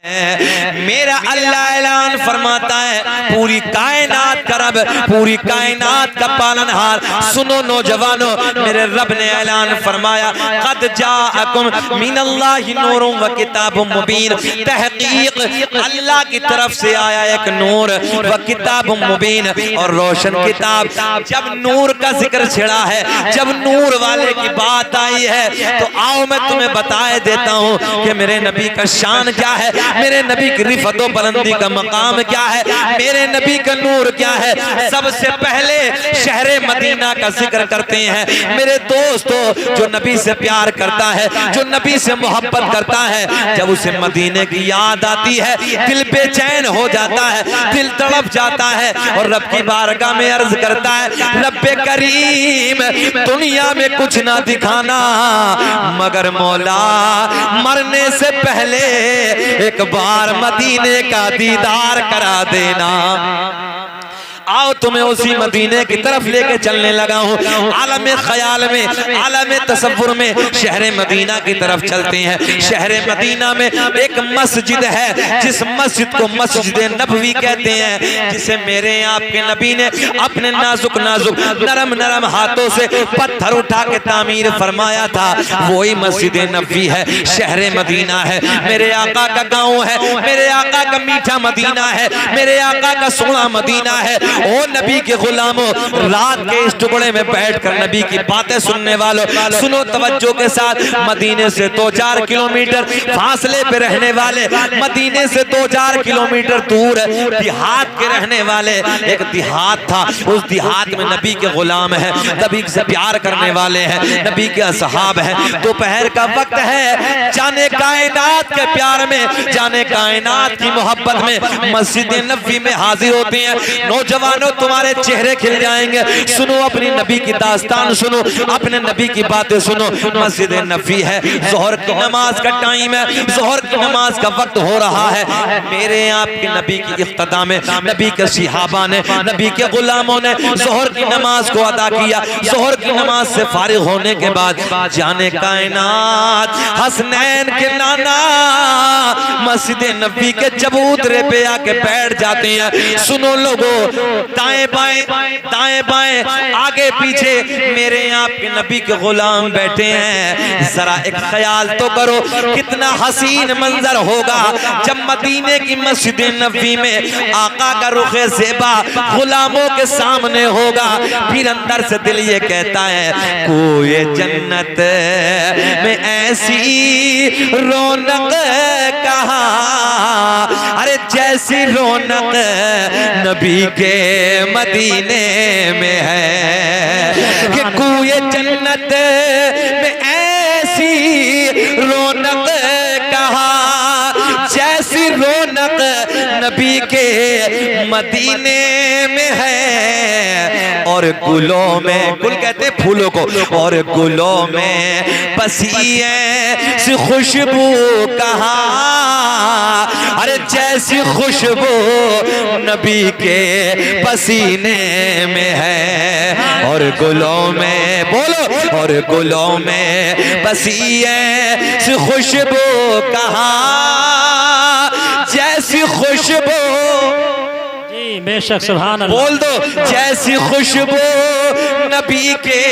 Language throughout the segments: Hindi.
मेरा अल्लाह ऐलान फरमाता है, पूरी कायनात का रब, पूरी कायनात का पालनहार। सुनो नौजवानों, मेरे रब ने ऐलान फरमाया, क़द जाअकुम मिनल्लाहि नूरुन व किताबुम मुबीन। तहकीक अल्लाह की तरफ से आया एक नूर व किताबुम मुबीन, और रोशन किताब। जब नूर का जिक्र छिड़ा है, जब नूर वाले की बात आई है, तो आओ मैं तुम्हें बताए देता हूँ कि मेरे नबी का शान क्या है, मेरे नबी की रिफत व बुलंदी का मकाम क्या है, मेरे नबी का नूर क्या है। सबसे पहले शहरे मदीना का जिक्र करते हैं। मेरे दोस्तों, जो नबी से प्यार करता है, जो नबी से मोहब्बत करता है, जब उसे मदीने की याद आती है, दिल बेचैन हो जाता है, दिल तड़प जाता है, और रब की बारगाह में अर्ज करता है, रब्बे करीम दुनिया में कुछ ना दिखाना, मगर मौला मरने से पहले एक बार मदीने का दीदार करा देना। आओ तुम्हें उसी मदीने की तरफ लेके चलने लगा हूँ। आलम ख्याल में, आलम तसव्वुर में शहर मदीना की तरफ चलते हैं। शहर मदीना में एक मस्जिद है, जिस मस्जिद को मस्जिद नबवी कहते हैं, जिसे मेरे आपके नबी ने अपने नाजुक नाजुक नरम नरम हाथों से पत्थर उठा के तामीर फरमाया था। वही मस्जिद नबवी है, शहर मदीना है। मेरे आका का गाँव है, मेरे आका का मीठा मदीना है, मेरे आका का सोना मदीना है। ओ नबी के गुलामों, रात के इस टुकड़े में बैठकर नबी की बातें सुनने वालों, सुनो तवज्जो के साथ। मदीने से 2-4 किलोमीटर फासले पे रहने वाले, मदीने से 2-4 किलोमीटर दूर देहात के रहने वाले, एक देहात था, उस देहात में नबी के गुलाम है, नबी से प्यार करने वाले हैं, नबी के असहाब हैं। दोपहर का वक्त है, जाने कायनात के प्यार में, जाने कायनात की मोहब्बत में मस्जिद नबवी में हाजिर होते हैं। नौजवानों, तुम्हारे चेहरे खिल जाएंगे। सुनो अपनी नबी की दास्तान, सुनो अपने नबी की बातें सुनो। मस्जिद नबवी है, जोहर की नमाज का टाइम है, जोहर की नमाज का वक्त हो रहा है। मेरे आपके नबी की इख्तिदा में नबी के सहाबा ने, नबी के गुलामों ने जोहर की नमाज को अदा किया। जोहर की नमाज से फारिग होने के बाद जाने कायनात हसनैन के नाना मस्जिद नबवी के चबूतरे पे आके बैठ जाते हैं। सुनो लोगों, दाएं बाएं आगे पीछे मेरे आपके नबी के गुलाम बैठे हैं। जरा एक ख्याल तो करो, कितना हसीन मंजर होगा जब मदीने की मस्जिद नबवी में आका का रुखे ज़ेबा गुलामों के सामने होगा। फिर अंदर से दिल ये कहता है, कोई जन्नत में ऐसी रौनक कहाँ, अरे जैसी रौनक नबी के मदीने में है, कि कोई जन्नत में ऐसी रौनक कहाँ, जैसी रौनक नबी के मदीने में है। और गुलों में, गुल कहते फूलों को, और गुलों में बसी ऐसी खुशबू कहाँ, अरे जैसी खुशबू नबी के पसीने में है। और गुलों में, बोलो, और गुलों में बसी ऐसी खुशबू कहाँ, जैसी खुशबू, बेशक सुभान अल्लाह, बोल दो, जैसी खुशबू नबी के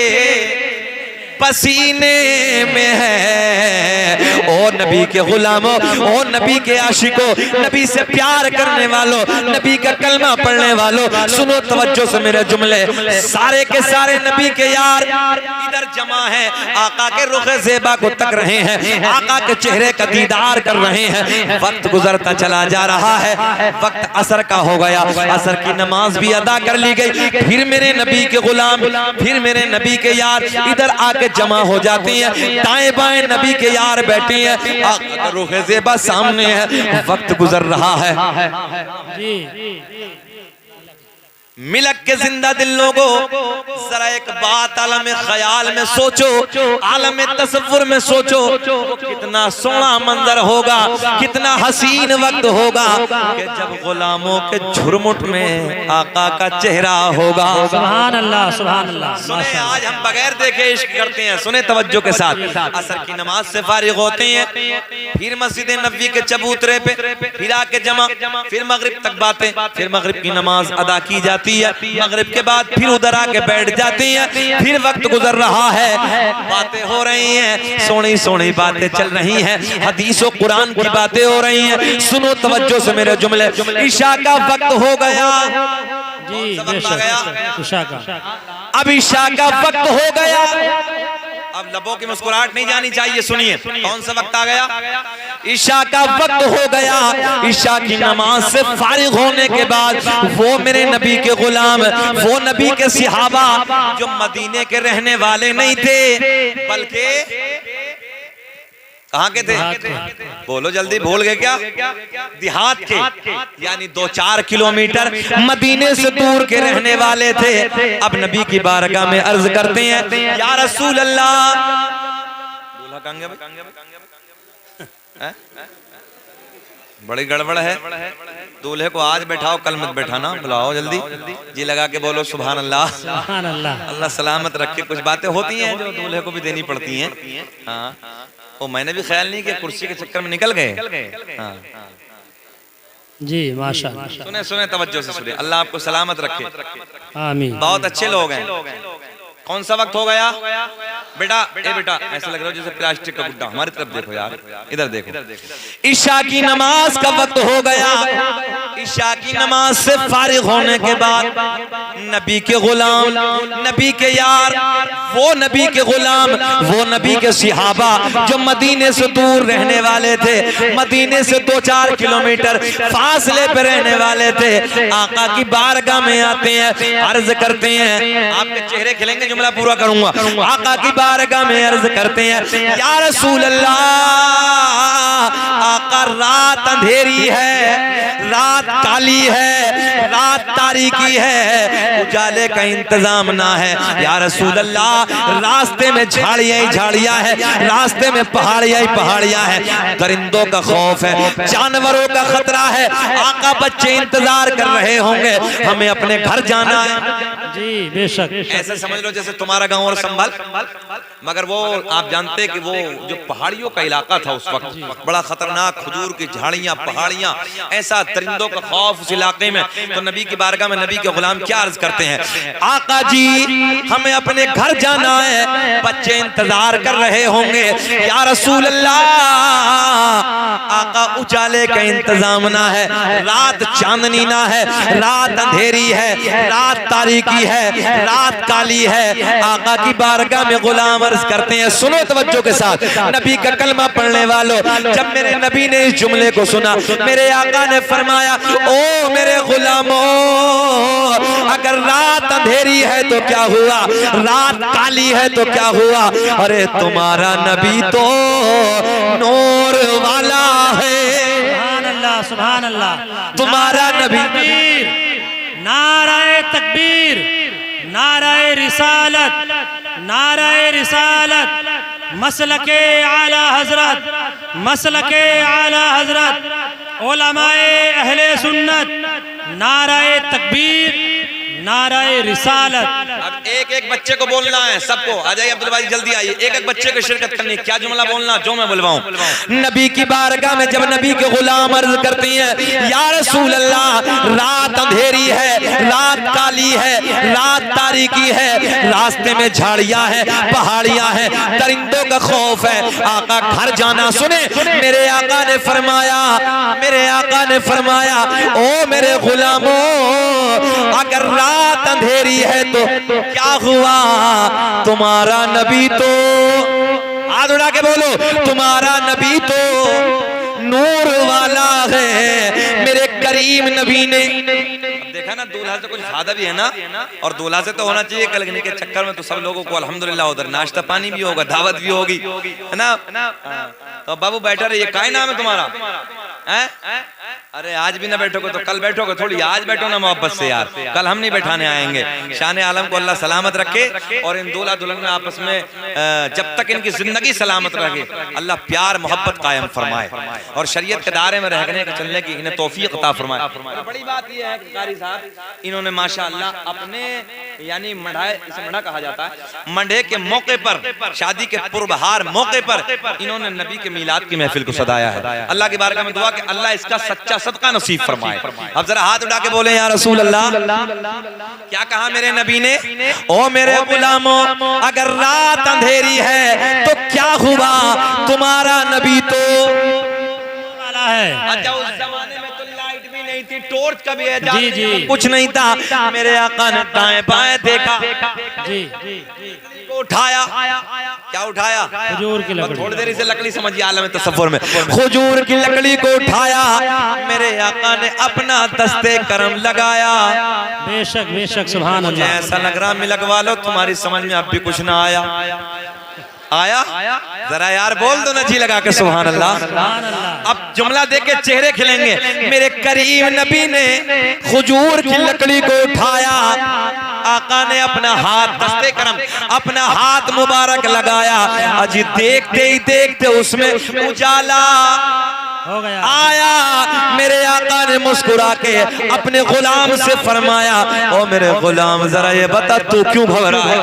पसीने में है। ओ नबी के गुलामों, ओ नबी के आशिकों, नबी से प्यार करने वालों, नबी का कलमा पढ़ने वालों, सुनो तवज्जो से मेरे जुमले। सारे के सारे नबी के यार इधर जमा है, आका के रुखे ज़ेबा को तक रहे हैं, आका के चेहरे का दीदार कर रहे हैं। वक्त गुजरता चला जा रहा है, वक्त असर का हो गया, असर की नमाज भी अदा कर ली गई। फिर मेरे नबी के गुलाम, फिर मेरे नबी के यार इधर आके जमा हो जाती हैं। दाएं बाएं नबी के यार बैठे हैं, आका रुखे ज़ेबा सामने है। वक्त गुजर रहा है, मिलक के जिंदा दिल लोगों, जरा एक बात आलम ख्याल में सोचो, आलम तसव्वुर में सोचो, कितना सोना मंजर होगा, कितना हसीन वक्त होगा कि जब गुलामों के झुरमुट में आका का चेहरा होगा। सुभान अल्लाह, सुभान अल्लाह। सुने, आज हम बगैर देखे इश्क करते हैं। सुने तवज्जो के साथ, असर की नमाज से फारिग होते हैं, फिर मस्जिद नबी के चबूतरे पे फिर आके जमा, फिर मगरिब तक बातें, फिर मगरिब की नमाज अदा की जाती है, मगरिब के बाद फिर उधर आके बैठ जाती हैं, फिर वक्त गुजर रहा है, बातें हो रही हैं, सोनी सोनी बातें चल रही हैं, हदीस और कुरान की बातें हो रही हैं। सुनो तवज्जो से मेरे जुमले, ईशा का वक्त हो गया जी, बेशक ईशा का, अब ईशा का वक्त हो गया। अब लबों की मुस्कुराहट नहीं जानी चाहिए। सुनिए कौन सा वक्त आ गया? ईशा का वक्त हो गया। ईशा की नमाज से फारिग होने के बाद वो मेरे नबी के गुलाम, वो नबी के सहाबा जो मदीने के रहने वाले नहीं थे बल्कि कहाँ के थे? बोलो जल्दी, भूल गए क्या? देहात के, यानी 2-4 किलोमीटर मदीने से दूर के रहने वाले थे। अब नबी की बारगाह में अर्ज करते हैं, या रसूल अल्लाह, बड़ी गड़बड़ है, दूल्हे को आज बैठाओ कल मत बैठाना, बुलाओ जल्दी जी लगा के बोलो सुभान अल्लाह, सुभान अल्लाह। अल्लाह सलामत रखे। कुछ बातें होती हैं जो दूल्हे को भी देनी पड़ती हैं। हाँ, वो मैंने भी ख्याल नहीं किया, कुर्सी के चक्कर में निकल गए। हाँ जी, माशाअल्लाह। सुने सुने तवज्जो से सुने, अल्लाह आपको सलामत रखे, आमीन। बहुत अच्छे लोग हैं। कौन सा वक्त हो गया बेटा? बेटा ऐसा लग रहा है जैसे प्लास्टिक का गुड्डा। हमारी तरफ देखो यार, इधर देखो। ईशा की नमाज का वक्त हो गया। ईशा की नमाज से फारिग होने के बाद नबी के गुलाम, नबी के यार, वो नबी के गुलाम, वो नबी के सहाबा जो मदीने से दूर रहने वाले थे, मदीने से 2-4 किलोमीटर फासले पे रहने वाले थे, आका की बारगाह में आते हैं, अर्ज करते हैं। आपके चेहरे खिलेंगे, जुमला पूरा करूंगा। आका की बारगाह में अर्ज करते हैं, या रसूल अल्लाह, आका रात अंधेरी है, रात काली है, रात तारीकी है, उजाले का इंतजाम ना है। या रसूल अल्लाह, रास्ते में झाड़ियां ही झाड़ियां है, रास्ते में पहाड़ियां ही पहाड़ियां है, दरिंदों का खौफ है, जानवरों का खतरा है। आका बच्चे इंतजार कर रहे होंगे, हमें अपने घर जाना है। जी बेशक। ऐसे समझ लो जैसे तुम्हारा गांव और संभल, मगर वो आप जानते कि वो जो पहाड़ियों का इलाका था उस वक्त, बड़ा खतरनाक, खजूर की झाड़ियां, पहाड़ियां, ऐसा दरिंदों का खौफ उस इलाके में। तो नबी की बारगाह में नबी के गुलाम क्या अर्ज करते हैं, आका जी हमें अपने घर जाना है, बच्चे इंतजार कर रहे होंगे। या रसूल अल्लाह, आका उजाले का इंतजाम ना है, रात चांदनी ना है, रात अंधेरी है, रात तारीकी है, रात काली है। आका की बारगाह में गुलाम अर्ज करते हैं, सुनो तवज्जो के साथ, नबी का कलमा पढ़ने वालों, जब मेरे नबी ने इस जुमले को सुना, मेरे आका ने फरमाया, ओ मेरे गुलामों, अगर रात अंधेरी है तो क्या हुआ, रात काली है तो क्या हुआ, अरे तुम्हारा नबी तो नूर वाला है। सुभान अल्लाह, सुभान अल्लाह। तुम्हारा नबी, नाराए तकबीर, नाराए रिसालत, नाराए रिसालत, मसलके आला हजरत, मसलके आला हजरत, उलमाए अहले सुन्नत, नाराए तकबीर, नाराए रिसालत। अब एक एक बच्चे को बोलना है, सबको आ जाइए अब्दुल भाई, जल्दी आइए, एक एक बच्चे को शिरकत करनी। क्या जुमला बोलना जो मैं बुलवाऊं? नबी की बारगाह में जब नबी के गुलाम अर्ज करती हैं, या रसूल अल्लाह, रात अंधेरी है, रात काली है, रात तारीकी है, रास्ते में झाड़ियां हैं, पहाड़ियां हैं, दरिंदों का खौफ है, आका घर जाना। सुने, मेरे आका ने फरमाया, मेरे आका ने फरमाया, ओ मेरे गुलामों, अगर रात अंधेरी है तो क्या हुआ, तुम्हारा नबी तो, हाथ उड़ा के बोलो, तुम्हारा नबी तो नूर वाला है। मेरे करीम नबी ने देखा ना, दूल्हा से कुछ फायदा भी है ना, और दूल्हा से तो होना चाहिए। कल के चक्कर में तो सब लोगों को अल्हम्दुलिल्लाह उधर नाश्ता पानी भी होगा, दावत भी होगी, है ना। तो बाबू बैठा रहिए, क्या नाम है तुम्हारा? अरे आज भी ना बैठोगे तो कल बैठोगे थोड़ी, आज बैठो ना मोहब्बत से यार, कल हम नहीं बैठाने आएंगे। शान आलम को अल्लाह सलामत रखे और इन दूल्हा दुल्हन में आपस में जब तक इनकी जिंदगी सलामत रहे अल्लाह प्यार मोहब्बत कायम फरमाए और शरीयत के दायरे में रहने के चलने की इन्हें तौफीक अता फरमाए। बड़ी बात यह है कि कारी साहब इन्होंने माशाअल्लाह अपने यानी मढ़ाए, इसे मढ़ा कहा जाता है, मंडे के मौके पर, शादी के पुरबहार मौके पर इन्होंने नबी के मीलाद की महफिल को सदाया है। अल्लाह की बारगाह में दुआ कि अल्लाह इसका सच्चा सदका नसीब फरमाए। अब जरा हाथ उठा के बोले या रसूल अल्लाह। क्या कहा मेरे नबी ने, ओ मेरे गुलामों अगर रात अंधेरी है तो क्या हुआ, तुम्हारा नबी तो वाला है। अच्छा उस जमाने में तो लाइट भी नहीं थी, टॉर्च का भी जी जी कुछ नहीं था। मेरे आका ने दाएं बाएं देखा, जी उठाया, क्या उठाया, खजूर की लकड़ी। थोड़ी देर से लकड़ी समझिए आलम तसव्वुर में, खजूर की लकड़ी को उठाया, मेरे आका ने अपना दस्ते करम लगाया। बेशक बेशक सुभान मुझे अल्लाह। ऐसा लग रहा मिलक वालों तुम्हारी समझ में अब भी कुछ ना आया, आया जरा यार बोल दो ना जी लगा के सुभान अल्लाह। सुभान अल्लाह। अब जुमला देख के चेहरे खिलेंगे। मेरे करीम नबी ने खजूर की लकड़ी को उठाया, आका ने अपना हाथ दस्ते करम अपना हाथ मुबारक लगाया। अजी देखते ही देखते उसमें उजाला हो गया आया। मेरे आका ने मुस्कुरा के अपने गुलाम से फरमाया, ओ मेरे गुलाम जरा ये बता तू क्यों घबरा है।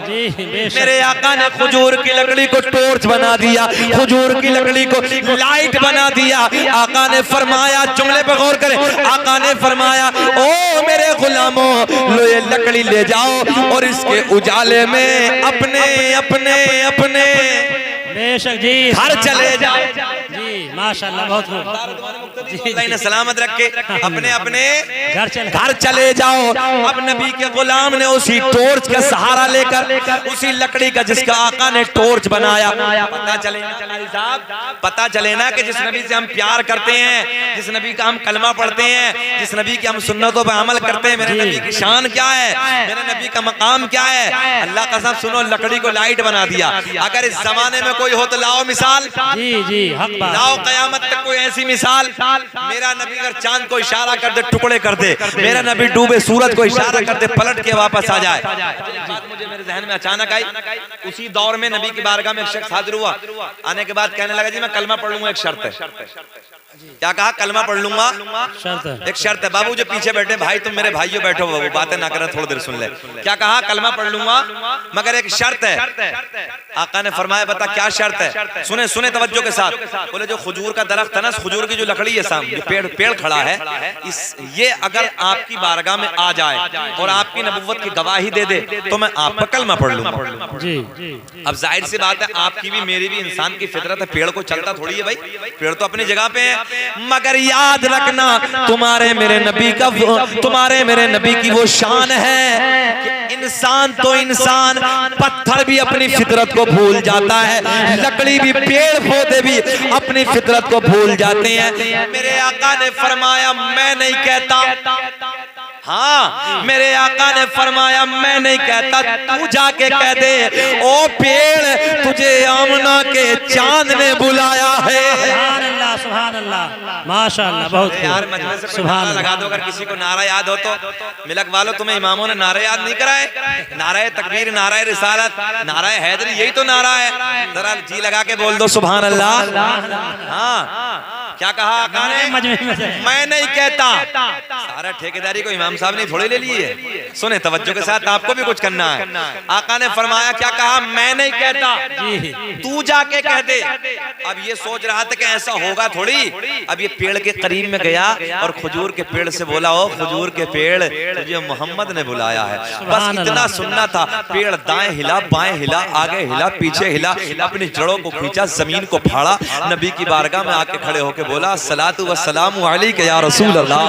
जी बेशक। मेरे आका ने खजूर की लकड़ी को टॉर्च बना दिया, खजूर की लकड़ी को लाइट बना दिया। आका ने फरमाया, जुमले पर गौर करें, आका ने फरमाया, ओ मेरे गुलामों लो ये लकड़ी ले जाओ और इसके उजाले में अपने अपने अपने बेशक जी घर चले जाओ। जी माशाल्लाह बहुत खूब। अल्लाह ने सलामत रखे, अपने अपने घर चले जाओ। अब नबी के गुलाम ने उसी टॉर्च का सहारा लेकर उसी लकड़ी का जिसका आका ने टॉर्च बनाया, पता चले ना कि जिस नबी से हम प्यार करते हैं, जिस नबी का हम कलमा पढ़ते हैं, जिस नबी की हम सुन्नतों पर अमल करते हैं, मेरे नबी की शान क्या है, मेरे नबी का मकाम क्या है। अल्लाह का सब सुनो, लकड़ी को लाइट बना दिया। अगर इस जमाने में कोई हो तो लाओ मिसाल, जी जी हक बात। लाओ कयामत तक कोई ऐसी मिसाल। मेरा नबी अगर चांद को इशारा कर दे टुकड़े कर दे, मेरा नबी डूबे सूरज को इशारा कर दे पलट के वापस आ जाए। बात मुझे मेरे जहन में अचानक आई। उसी दौर में नबी की बारगाह में एक शख्स हाजिर हुआ। आने के बाद कहने लगा, जी मैं कलमा पढ़ लूंगा, एक शर्त है। क्या कहा, कलमा पढ़ लूंगा, शर्त एक शर्त है। बाबू जो पीछे बैठे भाई, तुम मेरे भाइयों बैठो, वो बातें ना करें, थोड़ी देर सुन ले। क्या कहा, कलमा पढ़ लूंगा मगर एक शर्त है। आका ने फरमाया, बता क्या शर्त है। सुने सुने तवज्जो के साथ। बोले जो खजूर का दरख्त है ना, खजूर की जो लकड़ी है सामने पेड़ खड़ा है, ये अगर आपकी बारगाह में आ जाए और आपकी नबुव्वत की गवाही दे दे तो मैं आपका कलमा पढ़ लूंगा। जी अब जाहिर सी बात है, आपकी भी मेरी भी इंसान की फितरत है, पेड़ को चलता थोड़ी है भाई, पेड़ तो अपनी जगह पे है। मगर याद रखना, तुम्हारे मेरे नबी की वो शान है कि इंसान तो इंसान, पत्थर भी अपनी फितरत को भूल जाता है, लकड़ी भी, पेड़ पौधे भी अपनी फितरत को भूल जाते हैं। मेरे आका ने फरमाया, मैं नहीं कहता, हाँ मेरे आका ने फरमाया मैं नहीं कहता, तू जाके कह दे, ओ पेड़ तुझे आमना के चांद ने बुलाया है। सुभान अल्लाह सुभान अल्लाह माशाअल्लाह बहुत यार मजमे से सुभान नारा लगा दो, अगर किसी को नारा याद हो तो। मिलक वालों, तुम्हें इमामों ने नारे याद नहीं कराए? नारा तकबीर, नारा रिसालत, नारा हैदरी, यही तो नारा है। जरा जी लगा के बोल दो सुभान अल्लाह। हाँ क्या कहा आका ने, मैं नहीं कहता। सारा ठेकेदारी को इमाम साहब ने थोड़ी ले ली है। सुने तवज्जो के साथ, आपको भी कुछ करना है। आका ने फरमाया, क्या कहा, मैं नहीं कहता, तू जाके कह दे। अब ये सोच रहा था कि ऐसा होगा थोड़ी। अब ये पेड़ के करीब में गया और खजूर के पेड़ से बोला, ओ खजूर के पेड़ तुझे मोहम्मद ने बुलाया है। बस इतना सुनना था। पेड़ दाएं हिला, बाएं हिला, आगे हिला, पीछे हिला, अपनी जड़ों को खींचा, जमीन को फाड़ा, नबी की बारगाह में आके खड़े होके बोला, सलातु वस्सलामु अलैका या रसूल अल्लाह।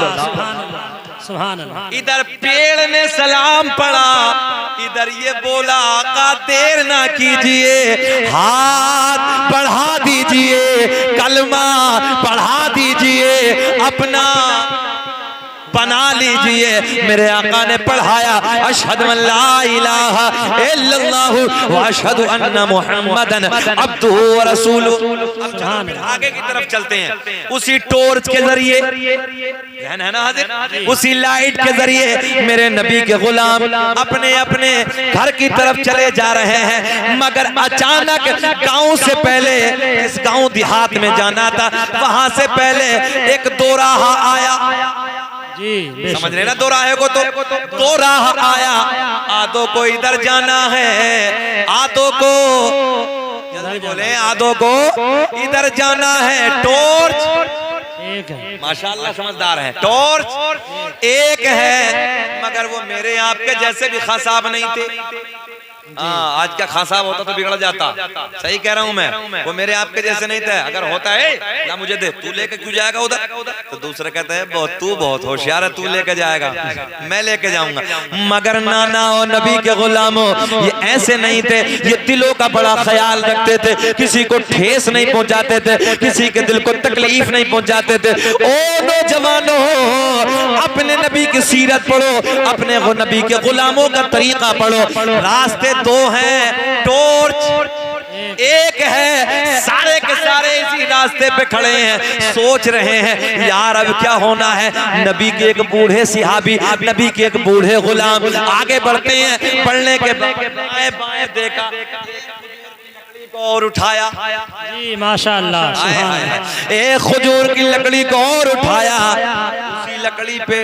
सुभान अल्लाह। इधर पेड़ ने सलाम पढ़ा, इधर ये बोला, आका देर ना कीजिए, हाथ बढ़ा दीजिए, कलमा पढ़ा दीजिए, अपना पना लीजिए। मेरे आका ने पढ़ाया अशहदु अल्ला इलाहा इल्लल्लाहु व अशहदु अन्ना मुहम्मदन अब्दुहु व रसूलुहु। आगे की तरफ चलते हैं। उसी टॉर्च के जरिए, ध्यान है ना हाजिर, उसी लाइट के जरिए मेरे नबी के गुलाम अपने अपने घर की तरफ चले जा रहे हैं। मगर अचानक गांव से पहले, इस गांव देहात में जाना था, वहां से पहले एक दोराहा आया। जी समझ रहे ना दोराहे को? तो दोराहा आया। आधो को इधर जाना है, आधो को, जल्दी बोले, आधो को इधर जाना है। टॉर्च एक है, माशाल्लाह समझदार है। टॉर्च एक है, मगर वो मेरे आपके जैसे भी खास साहब नहीं थे। हाँ, आज का खासा होता तो बिगड़ जाता। सही कह रहा हूँ मैं। वो मेरे आपके जैसे नहीं थे। अगर होता है ना मुझे दे, तू लेके क्यों जाएगा उधर? तो दूसरा कहता है तू बहुत होशियार है, तू लेके जाएगा, मैं लेके जाऊंगा। मगर नाना और नबी के गुलामों ये ऐसे नहीं थे। ये दिलों का बड़ा ख्याल रखते थे, किसी को ठेस नहीं पहुंचाते थे, किसी के दिल को तकलीफ नहीं पहुंचाते थे। ओ नौजवानों, अपने नबी की सीरत पढ़ो, अपने वो नबी के गुलामों का तरीका पढ़ो। रास्ते दो हैं, टॉर्च एक है। सारे के सारे इसी रास्ते पे खड़े हैं, सोच रहे हैं यार अब क्या होना है। नबी के एक बूढ़े सिहाबी, नबी के एक बूढ़े गुलाम आगे बढ़ते हैं। बढ़ने के बाएं बाएं देखा और उठाया। जी माशाअल्लाह। एक खजूर की लकड़ी को और उठाया, उसी लकड़ी पे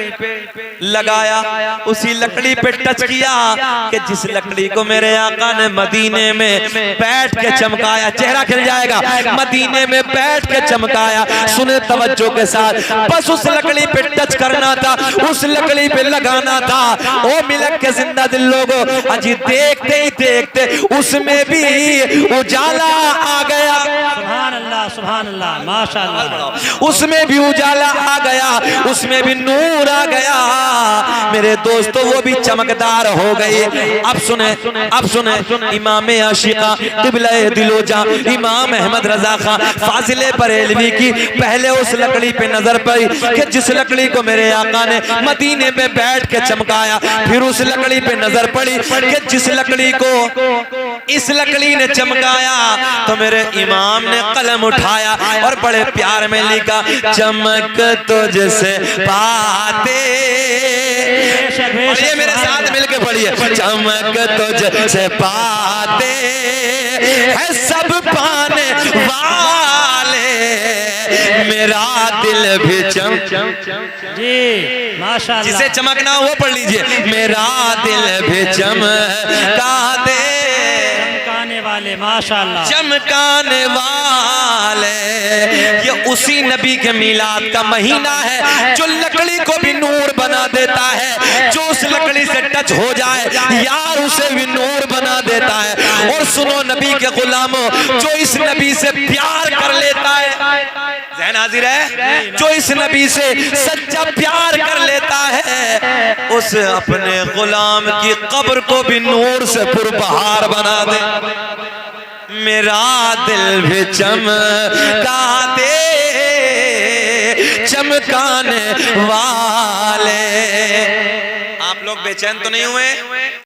लगाया, उसी लकड़ी पे टच किया कि जिस लकड़ी को मेरे आका ने मदीने में बैठ के चमकाया, चेहरा खिल जाएगा, मदीने में बैठ के चमकाया। सुने तवज्जो के साथ, बस उस लकड़ी पे टच करना था, उस लकड़ी पे लगाना था। ओ मिलक के जिंदा दिल लोगों, अजी देखते ही देखते उसमें भी उजाला आ गया। सुभान अल्लाह, सुभान अल्लाह, माशाअल्लाह। उसमें भी उजाला आ गया, उसमें भी नूर आ गया। मेरे दोस्तों वो भी चमकदार हो गई। अब सुने, अब सुने, इमाम आशिका क़िबला-ए दिलोजा इमाम अहमद रजा खान फाजिले बरेलवी की पहले उस लकड़ी पे नजर पड़ी कि जिस लकड़ी को मेरे आका ने मदीने में बैठ के चमकाया। फिर उस लकड़ी पे नजर पड़ी कि जिस लकड़ी को इस लकड़ी ने चमकाया। तो मेरे इमाम ने कलम उठाया और बड़े प्यार में लिखा, चमक तुझसे पाते। पढ़िए मेरे साथ मिलके पढ़िए, चमक तुझसे पाते है सब पाने वाले, मेरा दिल भी जी माशाअल्लाह। जिसे चमकना वो पढ़ लीजिए, मेरा दिल भी चमका दे, वाले माशाअल्लाह, चमकाने वाले। ये उसी नबी के मिलाद का महीना है जो लकड़ी को भी नूर बना देता है। जो उस लकड़ी से टच हो जाए यार उसे भी नूर बना देता है। और सुनो नबी के गुलामों, जो इस नबी से प्यार कर लेता है, ज़हन हाजिर है, जो इस नबी से सच्चा प्यार कर लेता है, उस अपने गुलाम की कब्र को भी नूर से पुरबहार बना दे। मेरा दिल भी चमका दे, चमकाने वाले। आप लोग बेचैन तो नहीं हुए?